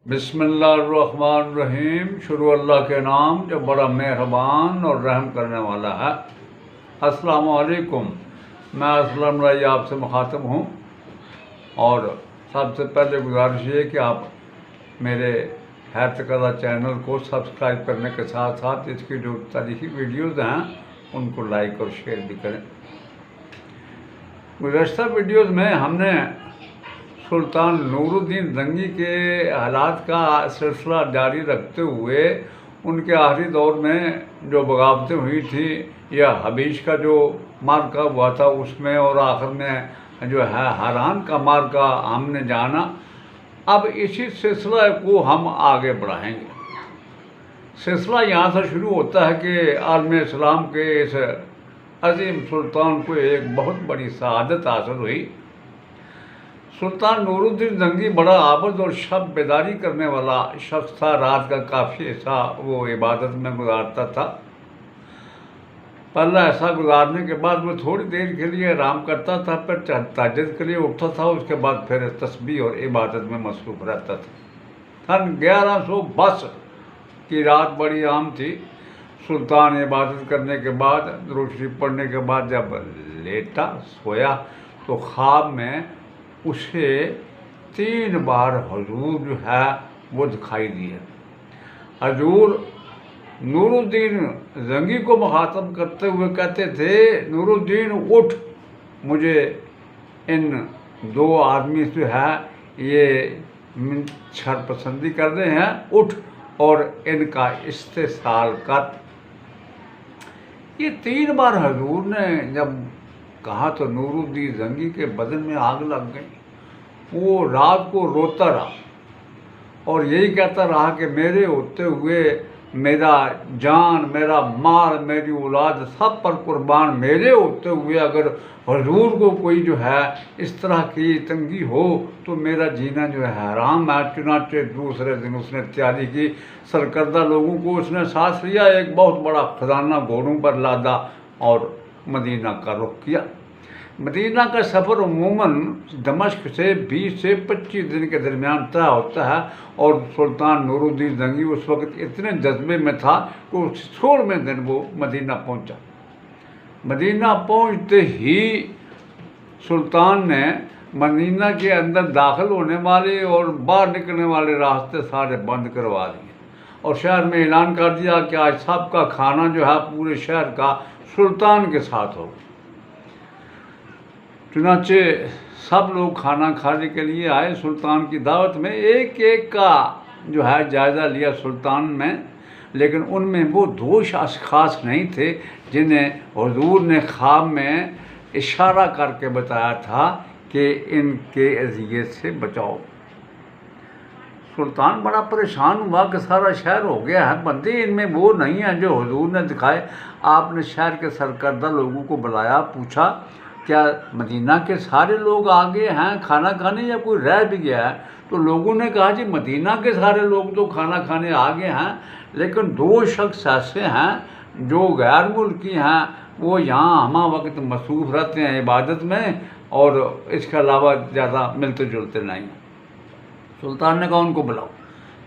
बिस्मिल्लाहिर्रहमानिर्रहीम। शुरू अल्लाह के नाम जो बड़ा मेहरबान और रहम करने वाला है। अस्सलाम वालेकुम। मैं असलम राय आपसे मुखातब हूँ और सबसे पहले गुजारिश ये कि आप मेरे हैरत कदा चैनल को सब्सक्राइब करने के साथ साथ इसकी जो तारीखी वीडियोज़ हैं उनको लाइक और शेयर भी करें। गुज़श्ता वीडियोज़ में हमने सुल्तान नूरुद्दीन जंगी के हालात का सिलसिला जारी रखते हुए उनके आखिरी दौर में जो बगावतें हुई थी या हबीश का जो मार्का हुआ था उसमें और आखिर में जो है हरान का मार्का हमने जाना। अब इसी सिलसिला को हम आगे बढ़ाएंगे। सिलसिला यहाँ से शुरू होता है कि आलम इस्लाम के इस अजीम सुल्तान को एक बहुत बड़ी शहादत हासिल हुई। सुल्तान नूरुद्दीन जंगी बड़ा आबद और शब बेदारी करने वाला शख्स था। रात का काफ़ी हिस्सा वो इबादत में गुजारता था। पहला ऐसा गुजारने के बाद वो थोड़ी देर के लिए आराम करता था, फिर तहज्जुद के लिए उठता था, उसके बाद फिर तस्बीह और इबादत में मसरूफ़ रहता था। सन 1120 की रात बड़ी आम थी। सुल्तान इबादत करने के बाद दुरूद शरीफ पढ़ने के बाद जब लेटा सोया तो ख्वाब में उसे 3 बार हुजूर जो है वो दिखाई दिए। हुजूर नूरुद्दीन जंगी को मुखातब करते हुए कहते थे, नूरुद्दीन उठ, मुझे इन 2 आदमी जो है ये शरपसंदी कर रहे हैं, उठ और इनका इस्तेसाल कर। ये 3 बार हुजूर ने जब कहा तो नूरुद्दीन जंगी के बदन में आग लग गई। वो रात को रोता रहा और यही कहता रहा कि मेरे होते हुए मेरा जान, मेरा माल, मेरी औलाद सब पर कुर्बान मेरे होते हुए अगर हुजूर को कोई जो है इस तरह की तंगी हो तो मेरा जीना जो है हराम है। चुनाचे दूसरे दिन उसने तैयारी की। सरकर्दा लोगों को उसने साथ लिया, एक बहुत बड़ा खजाना घोड़ों पर लादा और मदीना का रुख किया। मदीना का सफ़र अमूमन दमश्क से 20 से 25 दिन के दरमियान तय होता है और सुल्तान नूरुद्दीन जंगी उस वक्त इतने जज्बे में था कि 16वें दिन वो मदीना पहुंचा। मदीना पहुंचते ही सुल्तान ने मदीना के अंदर दाखिल होने वाले और बाहर निकलने वाले रास्ते सारे बंद करवा दिए और शहर में ऐलान कर दिया कि आज सबका खाना जो है पूरे शहर का सुल्तान के साथ हो। चुनाचे सब लोग खाना खाने के लिए आए सुल्तान की दावत में। एक एक का जो है जायज़ा लिया सुल्तान में, लेकिन उनमें वो 2 अशख़ास नहीं थे जिन्हें हुजूर ने ख्वाब में इशारा करके बताया था कि इनके अज़ियत से बचाओ। सुल्तान बड़ा परेशान हुआ कि सारा शहर हो गया है, बंदे इनमें वो नहीं हैं जो हुजूर ने दिखाए। आपने शहर के सरकर्दा लोगों को बुलाया, पूछा क्या मदीना के सारे लोग आ गए हैं खाना खाने या कोई रह भी गया है? तो लोगों ने कहा जी मदीना के सारे लोग तो खाना खाने आ गए हैं, लेकिन 2 शख्स ऐसे हैं जो गैर मुल्की हैं, वो यहाँ हमा वक्त मसरूफ़ रहते हैं इबादत में और इसके अलावा ज़्यादा मिलते जुलते नहीं। सुल्तान ने कहा उनको बुलाओ।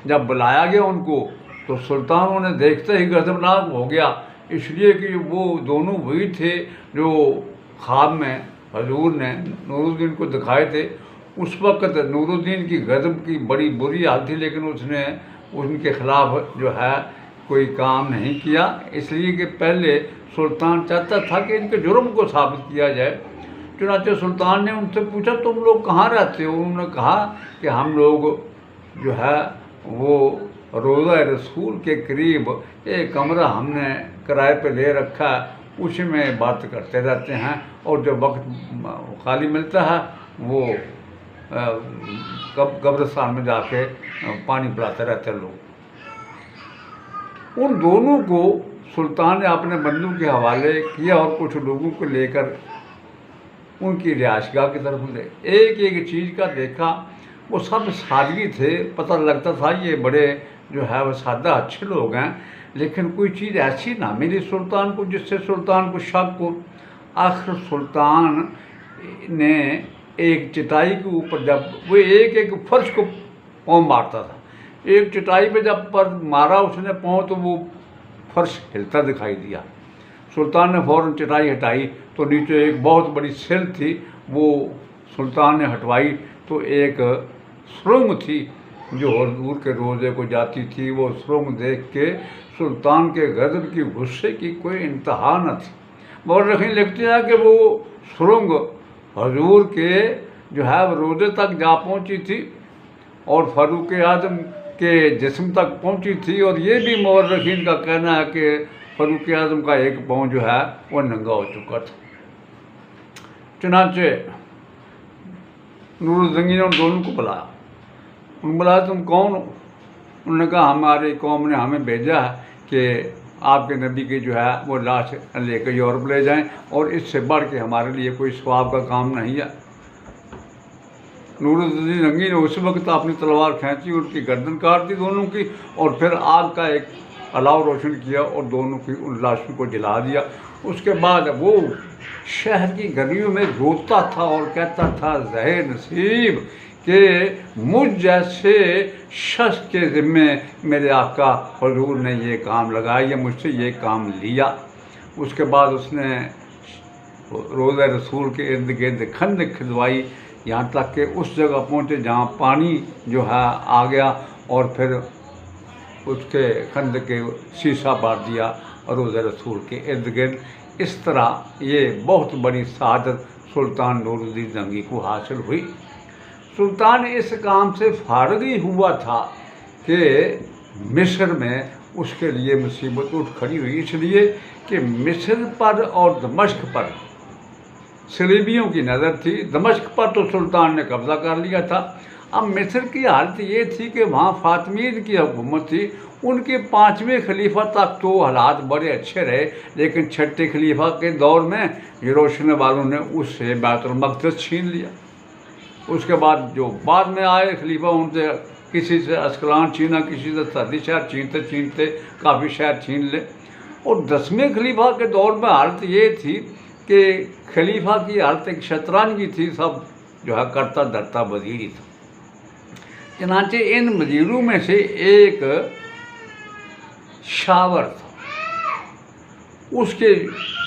जब बुलाया गया उनको तो सुल्तान उन्हें देखते ही गज़बनाक हो गया, इसलिए कि वो दोनों वही थे जो ख्वाब में हुजूर ने नूरुद्दीन को दिखाए थे। उस वक्त नूरुद्दीन की गज़ब की बड़ी बुरी हालत थी, लेकिन उसने उनके ख़िलाफ़ जो है कोई काम नहीं किया, इसलिए कि पहले सुल्तान चाहता था कि इनके जुर्म को साबित किया जाए। चुनांचे सुल्तान ने उनसे पूछा तुम लोग कहाँ रहते हो? उन्होंने कहा कि हम लोग जो है वो रोज़ा रसूल के करीब एक कमरा हमने किराए पे ले रखा है, उसी में बात करते रहते हैं और जब वक्त खाली मिलता है वो कब्रिस्तान में जाके पानी पिलाते रहते हैं लोग। उन दोनों को सुल्तान ने अपने बंदों के हवाले किया और कुछ लोगों को लेकर उनकी रिहाइशगाह की तरफ ले। एक एक चीज़ का देखा, वो सब सादगी थे, पता लगता था ये बड़े जो है वो सादा अच्छे लोग हैं, लेकिन कोई चीज़ ऐसी ना मिली सुल्तान को जिससे सुल्तान को शक हो। आखिर सुल्तान ने एक चटाई के ऊपर जब वो एक एक फर्श को पाँव मारता था, एक चटाई पे जब पर मारा उसने पाँव तो वो फर्श हिलता दिखाई दिया। सुल्तान ने फ़ौरन चटाई हटाई तो नीचे एक बहुत बड़ी सेल थी, वो सुल्तान ने हटवाई तो एक सुरंग थी जो हुजूर के रोज़े को जाती थी। वो सुरंग देख के सुल्तान के गज़ब की गुस्से की कोई इंतहा न थी। मौरख़ीन लिखते हैं कि वो सुरंग हुजूर के जो है रोज़े तक जा पहुंची थी और फ़ारूक आज़म के जिस्म तक पहुंची थी। और ये भी मौरख़ीन का कहना है कि फ़ारूक आज़म का एक पाँव जो है वो नंगा हो चुका था। चुनांचे नूरुज़्ज़ंगी ने उन दोनों को बुलाया। उन्होंने बुलाया, तुम कौन हो? उन्होंने कहा, हमारी कौम ने हमें भेजा है कि आपके नबी की जो है वो लाश लेकर यूरोप ले जाएं और इससे बढ़ के हमारे लिए कोई सवाब का काम नहीं है। नूरुज़्ज़ंगी ने उस वक्त अपनी तलवार खींची, उनकी गर्दन काट दी दोनों की, और फिर आग का एक अलाव रोशन किया और दोनों की उन लाशों को जला दिया। उसके बाद वो शहर की गलियों में रोता था और कहता था, ज़हे नसीब कि मुझ जैसे शख्स के ज़िम्मे मेरे आका हुजूर ने ये काम लगाया या मुझसे ये काम लिया। उसके बाद उसने रोज़ा रसूल के इर्द गिर्द खंदक खिदवाई, यहाँ तक कि उस जगह पहुँचे जहाँ पानी जो है आ गया और फिर उसके खंदक के शीशा बांध दिया और रोज़ा रसूल के इर्द गिर्द। इस तरह ये बहुत बड़ी शहादत सुल्तान नूरुज़्ज़ंगी को हासिल हुई। सुल्तान इस काम से फारग ही हुआ था कि मिस्र में उसके लिए मुसीबत उठ खड़ी हुई, इसलिए कि मिस्र पर और दमिश्क पर सलीबियों की नज़र थी। दमिश्क पर तो सुल्तान ने कब्ज़ा कर लिया था। अब मिस्र की हालत ये थी कि वहाँ फातमीद की हुकूमत थी। उनके 5वें खलीफा तक तो हालात बड़े अच्छे रहे, लेकिन छठे खलीफा के दौर में यरूशलेम वालों ने उससे बैतुल मक़दस छीन लिया। उसके बाद जो बाद में आए खलीफा, उनसे किसी से अस्कलान छीना, किसी से सर्दी शहर छीनते छीनते काफ़ी शहर छीन ले। और 10वें खलीफा के दौर में हालत ये थी कि खलीफा की हालत एक शतरंजी थी, सब जो है करता धरता वज़ीर ही था। चनाचे इन वज़ीरों में से एक शावर था। उसके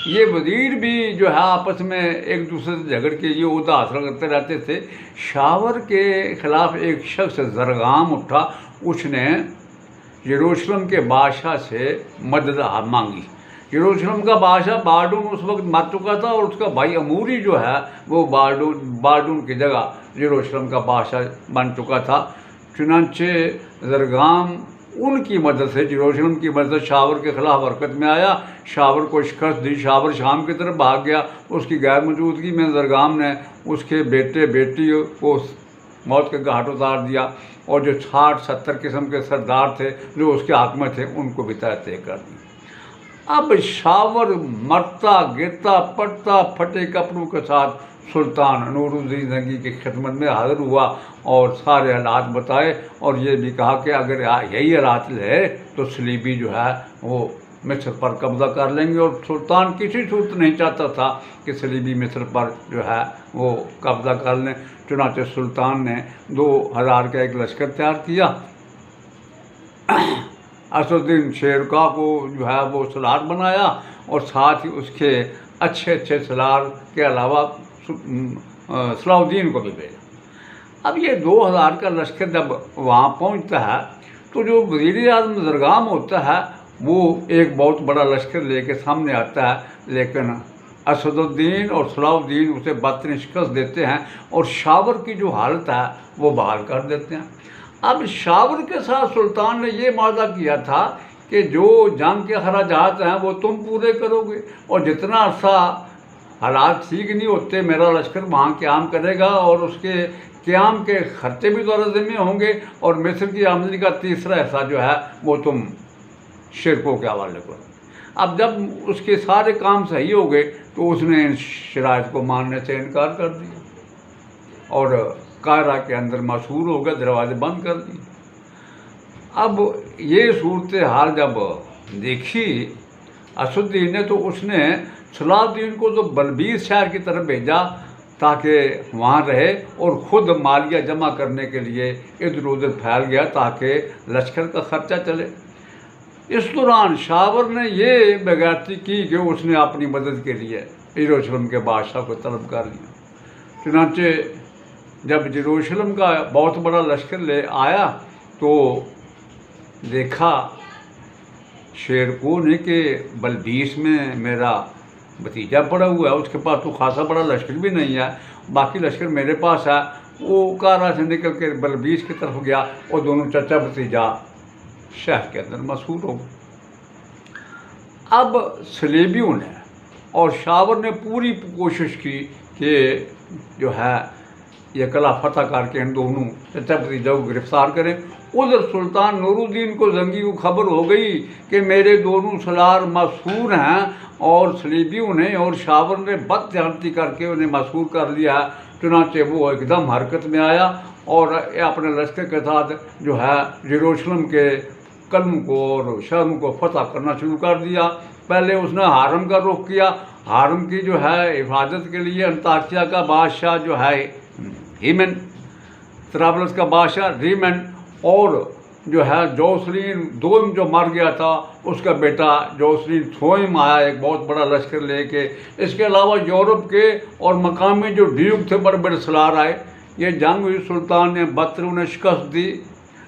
ये वज़ीर भी जो है आपस में एक दूसरे से झगड़ के ये ओहदा हासिल करते रहते थे। शावर के ख़िलाफ़ एक शख्स ज़रगाम उठा, उसने यरूशलेम के बादशाह से मदद मांगी। यरूशलेम का बादशाह बारडून उस वक्त मर चुका था और उसका भाई अमूरी जो है वो बारडून की जगह यरूशलेम का बादशाह बन चुका था। चुनांचे ज़रगाम उनकी मदद से, यरूशलेम की मदद से शावर के ख़िलाफ़ हरकत में आया। शावर को शिकस्त दी, शावर शाम की तरफ भाग गया। उसकी गैर मौजूदगी में ज़रगाम ने उसके बेटे बेटी को मौत के घाट उतार दिया और जो 60-70 किस्म के सरदार थे जो उसके हाथ में थे उनको भी तय कर दी। अब शावर मरता गिरता पड़ता फटे कपड़ों के साथ सुल्तान नूरुज़्ज़ंगी की खिदमत में हाजिर हुआ और सारे हालात बताए और ये भी कहा कि अगर यही हालात है तो सलीबी जो है वो मिस्र पर कब्ज़ा कर लेंगे। और सुल्तान किसी सूरत नहीं चाहता था कि सलीबी मिस्र पर जो है वो कब्ज़ा कर लें। चुनांचे सुल्तान ने 2000 का एक लश्कर तैयार किया। असदुद्दीन शेरशाह को जो है वो सलार बनाया और साथ ही उसके अच्छे अच्छे सलार के अलावा सलाउद्दीन को भी भेजा। अब ये 2000 का लश्कर जब वहाँ पहुँचता है तो जो वज़ीर आज़म ज़रगाम होता है वो एक बहुत बड़ा लश्कर लेके सामने आता है, लेकिन असदुद्दीन और सलाउद्दीन उसे बदतरीन शिकस्त देते हैं और शावर की जो हालत है वो बहाल कर देते हैं। अब शावर के साथ सुल्तान ने ये वादा किया था कि जो जंग के खराजात हैं वो तुम पूरे करोगे और जितना अर्सा हालात ठीक नहीं होते मेरा लश्कर वहाँ क़याम करेगा और उसके क़याम के खर्चे भी तो ज़िम्मे होंगे और मिस्र की आमदनी का तीसरा हिस्सा जो है वो तुम शिरकों के हवाले करो। अब जब उसके सारे काम सही हो गए तो उसने इन शराइत को मानने से इनकार कर दिया और कायरा के अंदर मशहूर हो गया, दरवाजे बंद कर दिए। अब ये सूरत हाल जब देखी असदुद्दीन ने तो उसने सलाउद्दीन को तो बलबीर शहर की तरफ भेजा ताकि वहाँ रहे और ख़ुद मालिया जमा करने के लिए इधर उधर फैल गया ताकि लश्कर का खर्चा चले। इस दौरान शावर ने ये बेगैरती की कि उसने अपनी मदद के लिए यरूशलेम के बादशाह को तलब कर लिया। चुनांचे जब यरूशलेम का बहुत बड़ा लश्कर ले आया तो देखा शेर को ने कि बलबीस में मेरा भतीजा पड़ा हुआ है, उसके पास तो खासा बड़ा लश्कर भी नहीं है, बाकी लश्कर मेरे पास है। वो कारा से निकल के बलबीस की तरफ गया और दोनों चाचा भतीजा शहर के अंदर मशहूर हो गए। अब सलेबियों ने और शावर ने पूरी कोशिश की कि जो है ये कला फतह करके इन दोनों चचा भतीजा को गिरफ्तार करें। उधर सुल्तान नूरुद्दीन को जंगी को खबर हो गई कि मेरे दोनों सलार मशहूर हैं और सलीबियों ने और शावर ने बदतहमती करके उन्हें मशहूर कर लिया। चुनांचे वो एकदम हरकत में आया और अपने लश्कर के साथ जो है यरूशलेम के कलम को और शहरों को फतह करना शुरू कर दिया। पहले उसने हारम का रुख किया। हारम की जो है हिफाजत के लिए अंताकिया का बादशाह जो है हीमन, तराबलस का बादशाह रीमन और जो है जोसलीन दोम जो मर गया था उसका बेटा जोसलीन थोइम आया एक बहुत बड़ा लश्कर लेके। इसके अलावा यूरोप के और मकामी जो ड्यूक थे बड़े बड़े सलार आए। ये जंग हुई, सुल्तान ने बदतर ने शिकस्त दी।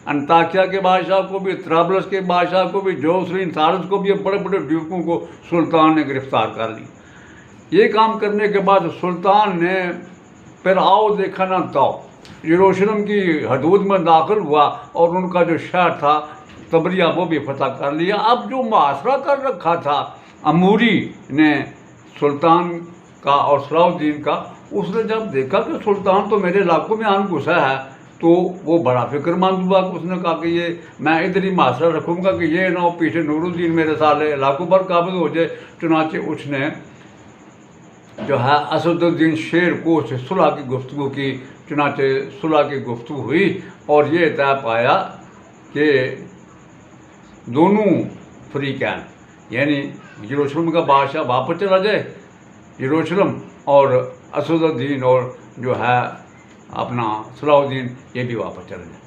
अंताकिया के बादशाह को भी, तराबलस के बादशाह को भी, जोसलीन सारस को भी, बड़े बड़े ड्यूकों को सुल्तान ने गिरफ्तार कर ली। ये काम करने के बाद सुल्तान ने फिर आओ देखा ना ताओ यरूशलेम की हदूद में दाखिल हुआ और उनका जो शहर था तबरिया वो भी फतह कर लिया। अब जो मुआसरा कर रखा था अमूरी ने सुल्तान का और सलाहुद्दीन का, उसने जब देखा कि सुल्तान तो मेरे इलाकों में आन घुसा है तो वो बड़ा फिक्रमंद हुआ। उसने कहा कि ये मैं इधर ही मुआसरा रखूँगा कि ये ना हो पीछे नूरुद्दीन मेरे सारे इलाकों पर काबिज हो जाए। चुनाचे उसने जो है असदुद्दीन शेर को से सुलह की गुफ्तगू की। चुनाचे सुलह की गुफ्तगू हुई और ये तय पाया कि दोनों फरीकैन यानी यरूशलेम का बादशाह वापस चला जाए यरूशलेम और असदुद्दीन और जो है अपना सलाहुद्दीन ये भी वापस चले जाए।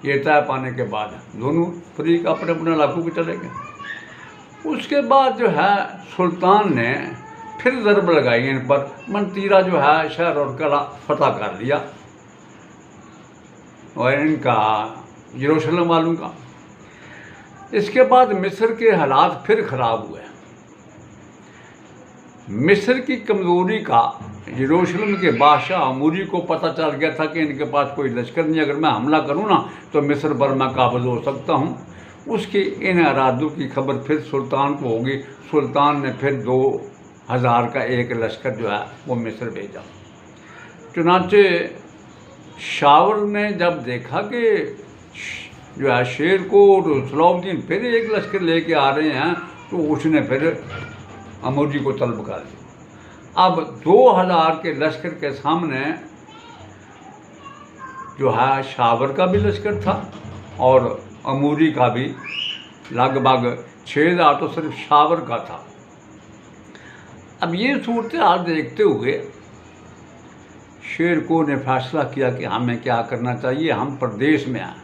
ये तय पाने के बाद दोनों फरीक अपने अपने इलाकों को चले गए। उसके बाद जो है सुल्तान ने फिर ज़रब लगाई इन पर। मनतीरा जो है शहर और कला फतह कर लिया और इनका यरूशलेम वालों का। इसके बाद मिस्र के हालात फिर ख़राब हुए। मिस्र की कमज़ोरी का यरूशलेम के बादशाह अमूरी को पता चल गया था कि इनके पास कोई लश्कर नहीं, अगर मैं हमला करूं ना तो मिस्र पर मैं काबिज हो सकता हूं। उसके इन इरादों की खबर फिर सुल्तान को होगी। सुल्तान ने फिर 2000 का एक लश्कर जो है वो मिस्र भेजा। चुनाचे शावर ने जब देखा कि जो है शेर को और सलाहुद्दीन फिर एक लश्कर लेके आ रहे हैं तो उसने फिर अमूरी को तलब कर लिया। अब 2000 के लश्कर के सामने जो है शावर का भी लश्कर था और अमूरी का भी लगभग 6000 तो सिर्फ शावर का था। अब ये सूरत हाल देखते हुए शेर को ने फैसला किया कि हमें क्या करना चाहिए। हम प्रदेश में आए।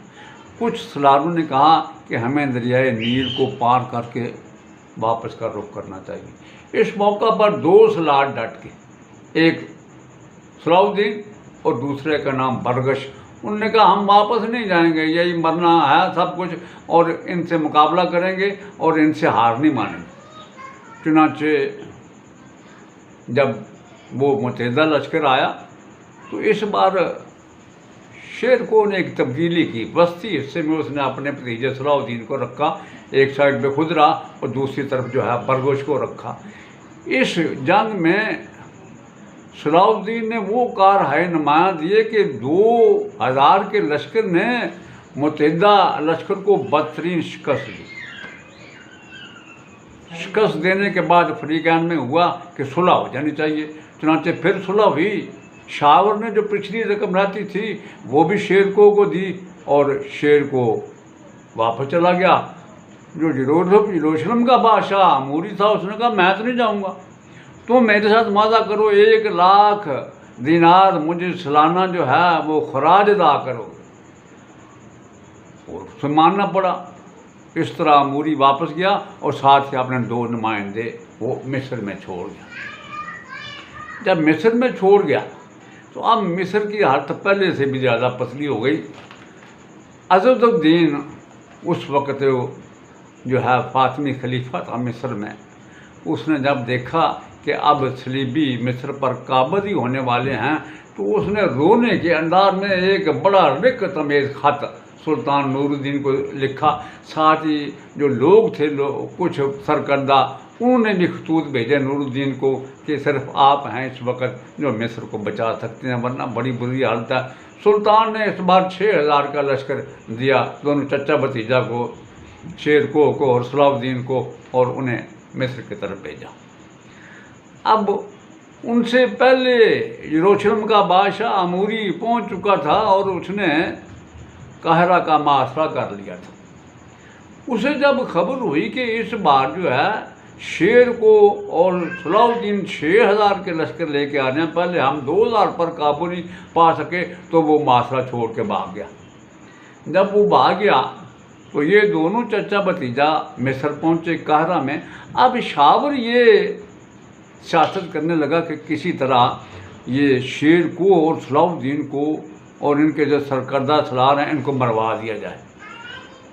कुछ सलारों ने कहा कि हमें दरियाए नील को पार करके वापस का रुख करना चाहिए। इस मौका पर 2 सलार डट के, एक सलाहुद्दीन और दूसरे का नाम बरगश। उनने कहा हम वापस नहीं जाएंगे, यही मरना है सब कुछ और इनसे मुकाबला करेंगे और इनसे हार नहीं मानेंगे। चुनाचे जब वो मुतहदा लश्कर आया तो इस बार शेर को ने एक तब्दीली की। वस्ती हिस्से में उसने अपने भतीजे सलाहुद्दीन को रखा, एक साइड पे खुद रहा और दूसरी तरफ जो है बरगोश को रखा। इस जंग में सलाहुद्दीन ने वो कारहाय नुमाया दिए कि 2000 के लश्कर ने मुतहदा लश्कर को बदतरीन शिकस्त दी। शिकस्त देने के बाद फरीकैन में हुआ कि सुलह हो जानी चाहिए। चुनांचे फिर सुलह हुई। शावर ने जो पिछली रकम रहती थी वो भी शेर को दी और शेर को वापस चला गया। जो यरूशलेम का बादशाह अमूरी था उसने कहा मैं तो नहीं जाऊंगा, तुम मेरे साथ वादा करो 1 लाख दिनार मुझे सालाना जो है वो खराज अदा करोगे। और उसे मानना पड़ा। इस तरह अमूरी वापस गया और साथ ही अपने 2 नुमाइंदे वो मिस्र में छोड़ गया। जब मिस्र में छोड़ गया तो अब मिस्र की हालत पहले से भी ज़्यादा पतली हो गई। अज़दुद्दीन उस वक़्त जो है फातिमी खलीफा था मिस्र में, उसने जब देखा कि अब सलीबी मिस्र पर काबज़ ही होने वाले हैं तो उसने रोने के अंदाज में एक बड़ा रिक्कत अमेज़ खत सुल्तान नूरुद्दीन को लिखा। साथ ही जो लोग थे कुछ सरकर्दा, उन्होंने भी खतूत भेजे नूरुद्दीन को कि सिर्फ आप हैं इस वक्त जो मिस्र को बचा सकते हैं, वरना बड़ी बुरी हालत है। सुल्तान ने इस बार 6000 का लश्कर दिया दोनों चचा भतीजा को, शेरको को और सलाउद्दीन को, और उन्हें मिस्र की तरफ भेजा। अब उनसे पहले यरूशलेम का बादशाह अमूरी पहुंच चुका था और उसने काहिरा का मुआसरा कर लिया था। उसे जब खबर हुई कि इस बार जो है शेर को और सलाउद्दीन 6000 के लश्कर लेके आ रहे हैं, पहले हम 2000 पर काबू नहीं पा सके, तो वो मुआसरा छोड़ के भाग गया। जब वो भाग गया तो ये दोनों चचा भतीजा मिस्र पहुँचे काहिरा में। अब शावर ये सियासत करने लगा कि किसी तरह ये शेर को और सलाउद्दीन को और इनके जो सरकर्दा सलार हैं इनको मरवा दिया जाए।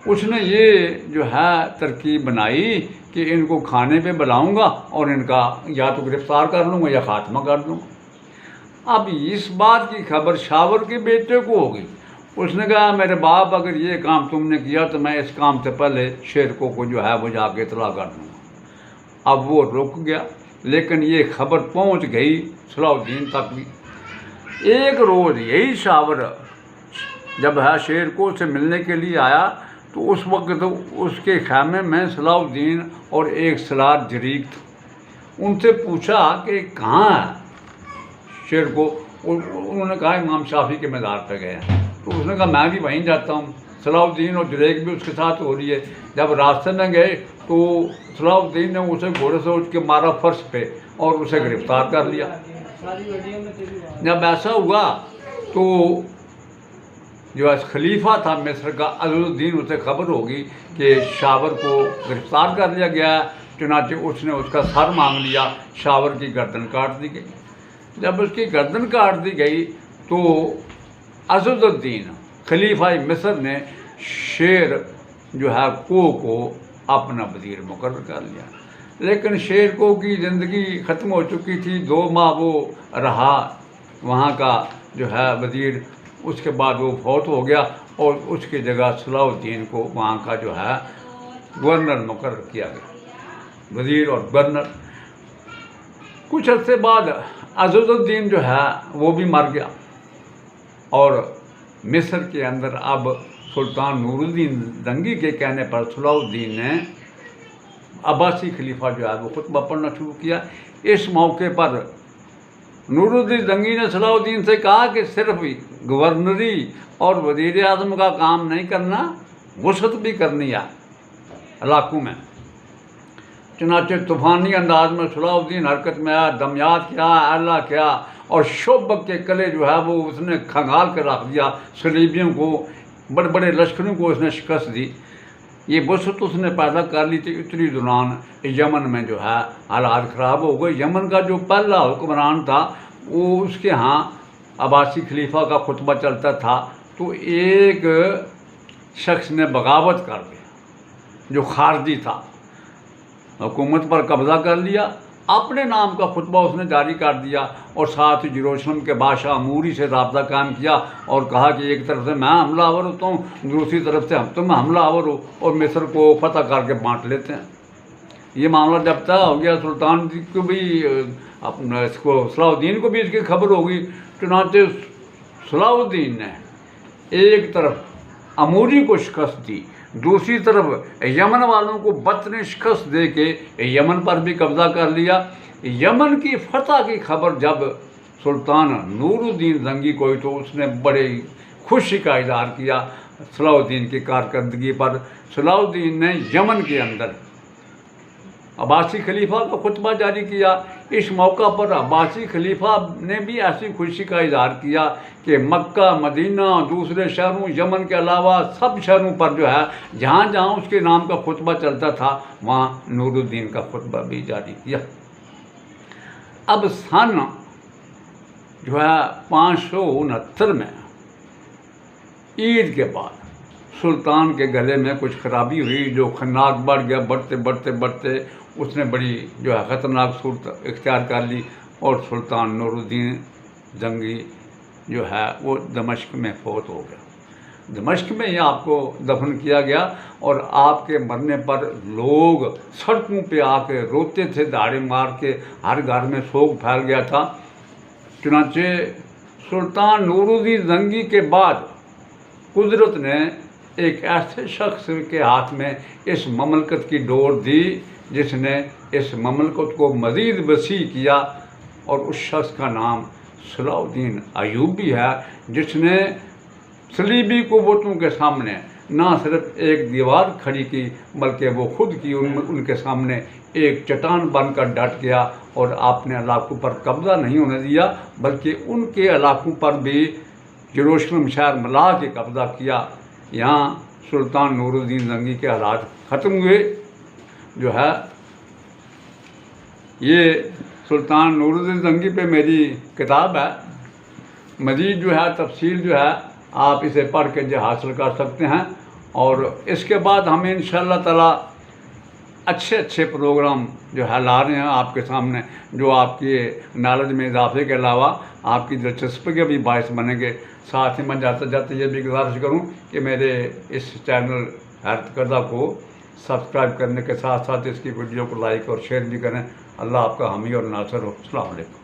उसने ये जो है तरकीब बनाई कि इनको खाने पे बुलाऊंगा और इनका या तो गिरफ्तार कर लूँगा या खात्मा कर दूँगा। अब इस बात की खबर शावर के बेटे को हो गई। उसने कहा मेरे बाप अगर ये काम तुमने किया तो मैं इस काम से पहले शेरको को जो है वो जाके इतला कर दूँगा। अब वो रुक गया, लेकिन ये खबर पहुँच गई सलाउद्दीन तक भी। एक रोज़ यही शावर जब है शेरको से मिलने के लिए आया तो उस वक्त उसके खैमे में सलाउद्दीन और एक सलार जरीक था। उनसे पूछा कि कहाँ है शेरको। उन्होंने कहा इमाम शाफी के मज़ार पे गए हैं। तो उसने कहा मैं भी वहीं जाता हूँ। सलाउद्दीन और जरेक भी उसके साथ हो रही है। जब रास्ते में गए तो सलाउद्दीन ने उसे घोड़े से उठ के मारा फर्श पे और उसे गिरफ्तार कर लिया। जब ऐसा हुआ तो जो खलीफा था मिस्र का अज़दुद्दीन, उसे खबर होगी कि शावर को गिरफ्तार कर लिया गया। चुनाचे उसने उसका सर मांग लिया, शावर की गर्दन काट दी गई। जब उसकी गर्दन काट दी गई तो अज़दुद्दीन खलीफा मिस्र ने शेर जो है को अपना वज़ीर मुकर्रर कर लिया। लेकिन शेर को की ज़िंदगी ख़त्म हो चुकी थी। 2 माह वो रहा वहाँ का जो है वज़ीर। उसके बाद वो फौत हो गया और उसकी जगह सलाउद्दीन को वहाँ का जो है गवर्नर मुकर्रर किया गया, वज़ीर और गवर्नर। कुछ अर्से बाद अज़दुद्दीन जो है वो भी मर गया और मिस्र के अंदर अब सुल्तान नूरुद्दीन जंगी के कहने पर सलाउद्दीन ने अब्बासी खलीफा जो है वो खुतबा पढ़ना शुरू किया। इस मौके पर नूरुद्दीन जंगी ने सलाउद्दीन से कहा कि सिर्फ गवर्नरी और वज़ीर आज़म का काम नहीं करना, वसत भी करनी है इलाकों में। चुनाचे तूफ़ानी अंदाज में सलाउद्दीन हरकत में आया, दमियात किया, आला किया और शोबक के कले जो है वो उसने खंगाल कर रख दिया। सलीबियों को, बड़े बड़े लश्करों को उसने शिकस्त दी। ये वसत उसने पैदा कर ली थी। इतनी दौरान यमन में जो है हालात ख़राब हो गए। यमन का जो पहला हुक्मरान था वो उसके यहाँ अब्बासी खलीफा का खुतबा चलता था तो एक शख्स ने बगावत कर दी जो खारजी था, हुकूमत पर कब्ज़ा कर लिया। अपने नाम का खुतबा उसने जारी कर दिया और साथ ही यरूशलेम के बादशाह अमूरी से रब्ता कायम किया और कहा कि एक तरफ से मैं हमलावर होता हूँ, दूसरी तरफ से तुम हमलावर हो और मिस्र को फतह करके बांट लेते हैं। ये मामला जब तक हो गया सुल्तान को भी अपना इसको सलाउद्दीन को भी इसकी खबर होगी। चुनाचे सलाउद्दीन ने एक तरफ अमूरी को शिकस्त दी, दूसरी तरफ यमन वालों को बदतरीन शिकस्त दे के यमन पर भी कब्ज़ा कर लिया। यमन की फतह की खबर जब सुल्तान नूरुद्दीन जंगी को हुई तो उसने बड़े खुशी का इज़हार किया सलाउद्दीन की कारकर्दगी पर। सलाउद्दीन ने यमन के अंदर अब्बासी खलीफा का खुतबा जारी किया। इस मौका पर अब्बासी खलीफा ने भी ऐसी खुशी का इजहार किया कि मक्का, मदीना, दूसरे शहरों, यमन के अलावा सब शहरों पर जो है जहाँ जहाँ उसके नाम का खुतबा चलता था वहाँ नूरुद्दीन का खुतबा भी जारी किया। अब सन जो है 569 में ईद के बाद सुल्तान के गले में कुछ खराबी हुई, जो खन्नाक बढ़ गया। बढ़ते बढ़ते बढ़ते उसने बड़ी जो है ख़तरनाक सूरत इख्तियार कर ली और सुल्तान नूरुद्दीन जंगी जो है वो दमिश्क में फौत हो गया। दमिश्क में ही आपको दफन किया गया और आपके मरने पर लोग सड़कों पे आके रोते थे, दहाड़े मार के, हर घर में शोक फैल गया था। चुनांचे सुल्तान नूरुद्दीन जंगी के बाद कुदरत ने एक ऐसे शख्स के हाथ में इस ममलकत की डोर दी जिसने इस ममलकत को मज़ीद वसी किया और उस शख्स का नाम सलाहुद्दीन अय्यूबी है, जिसने सलीबी कुव्वतों के सामने ना सिर्फ एक दीवार खड़ी की बल्कि वो खुद की उनके सामने एक चट्टान बनकर डट गया और अपने इलाकों पर कब्ज़ा नहीं होने दिया बल्कि उनके इलाकों पर भी यरूशलेम शहर मिला के कब्ज़ा किया। यहाँ सुल्तान नूरुद्दीन जंगी के हालात ख़त्म हुए। जो है ये सुल्तान नूरुद्दीन जंगी पे मेरी किताब है, मज़ीद जो है तफसील जो है आप इसे पढ़ के जो हासिल कर सकते हैं। और इसके बाद हम इंशाअल्लाह ताला अच्छे अच्छे प्रोग्राम जो है ला रहे हैं आपके सामने, जो आपकी नॉलेज में इजाफे के अलावा आपकी दिलचस्पी के भी बायस बनेंगे। साथ ही मैं जाते जाते ये भी गुजारिश करूं कि मेरे इस चैनल हैरत करदा को सब्सक्राइब करने के साथ साथ इसकी वीडियो को लाइक और शेयर भी करें। अल्लाह आपका हामी और नासर हो। अस्सलाम वालेकुम।